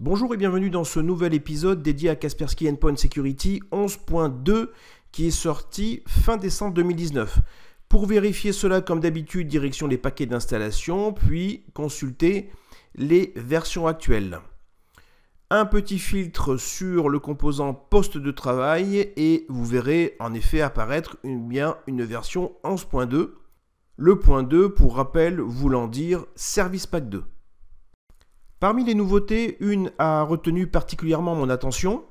Bonjour et bienvenue dans ce nouvel épisode dédié à Kaspersky Endpoint Security 11.2 qui est sorti fin décembre 2019. Pour vérifier cela, comme d'habitude, direction les paquets d'installation, puis consulter les versions actuelles. Un petit filtre sur le composant poste de travail et vous verrez en effet apparaître une version 11.2. Le point 2, pour rappel, voulant dire Service Pack 2. Parmi les nouveautés, une a retenu particulièrement mon attention.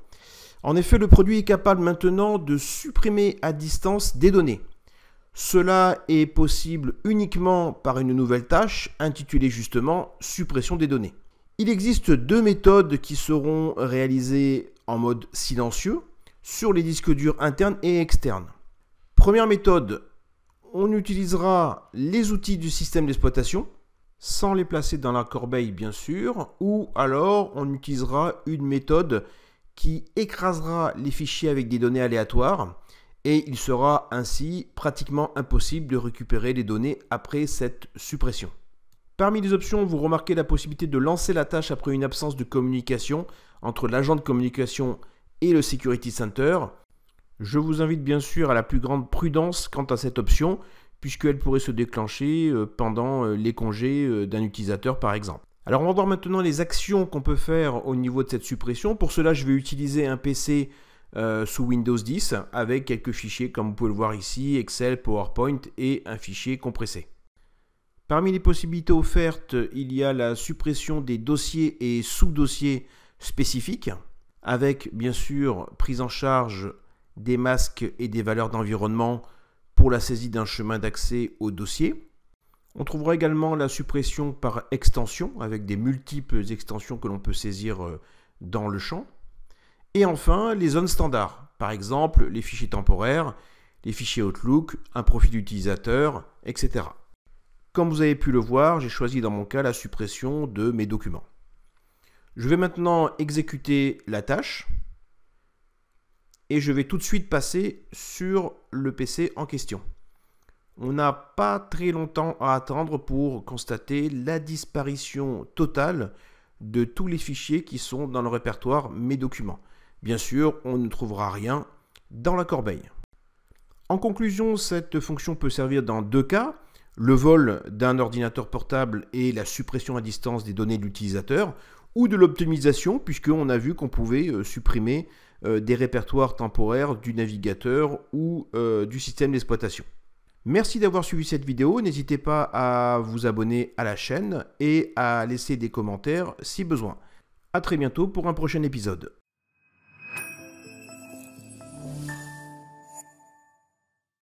En effet, le produit est capable maintenant de supprimer à distance des données. Cela est possible uniquement par une nouvelle tâche intitulée justement « Suppression des données ». Il existe deux méthodes qui seront réalisées en mode silencieux sur les disques durs internes et externes. Première méthode, on utilisera les outils du système d'exploitation, sans les placer dans la corbeille bien sûr, ou alors on utilisera une méthode qui écrasera les fichiers avec des données aléatoires et il sera ainsi pratiquement impossible de récupérer les données après cette suppression. Parmi les options, vous remarquez la possibilité de lancer la tâche après une absence de communication entre l'agent de communication et le Security Center. Je vous invite bien sûr à la plus grande prudence quant à cette option, puisqu'elle pourrait se déclencher pendant les congés d'un utilisateur par exemple. Alors on va voir maintenant les actions qu'on peut faire au niveau de cette suppression. Pour cela, je vais utiliser un PC sous Windows 10 avec quelques fichiers comme vous pouvez le voir ici, Excel, PowerPoint et un fichier compressé. Parmi les possibilités offertes, il y a la suppression des dossiers et sous-dossiers spécifiques, avec bien sûr prise en charge des masques et des valeurs d'environnement pour la saisie d'un chemin d'accès au dossier. On trouvera également la suppression par extension, avec des multiples extensions que l'on peut saisir dans le champ. Et enfin, les zones standards, par exemple les fichiers temporaires, les fichiers Outlook, un profil d'utilisateur, etc. Comme vous avez pu le voir, j'ai choisi dans mon cas la suppression de mes documents. Je vais maintenant exécuter la tâche. Et je vais tout de suite passer sur le PC en question. On n'a pas très longtemps à attendre pour constater la disparition totale de tous les fichiers qui sont dans le répertoire Mes documents. Bien sûr, on ne trouvera rien dans la corbeille. En conclusion, cette fonction peut servir dans deux cas, le vol d'un ordinateur portable et la suppression à distance des données de l'utilisateur, ou de l'optimisation, puisqu'on a vu qu'on pouvait supprimer des répertoires temporaires du navigateur ou du système d'exploitation. Merci d'avoir suivi cette vidéo, n'hésitez pas à vous abonner à la chaîne et à laisser des commentaires si besoin. A très bientôt pour un prochain épisode.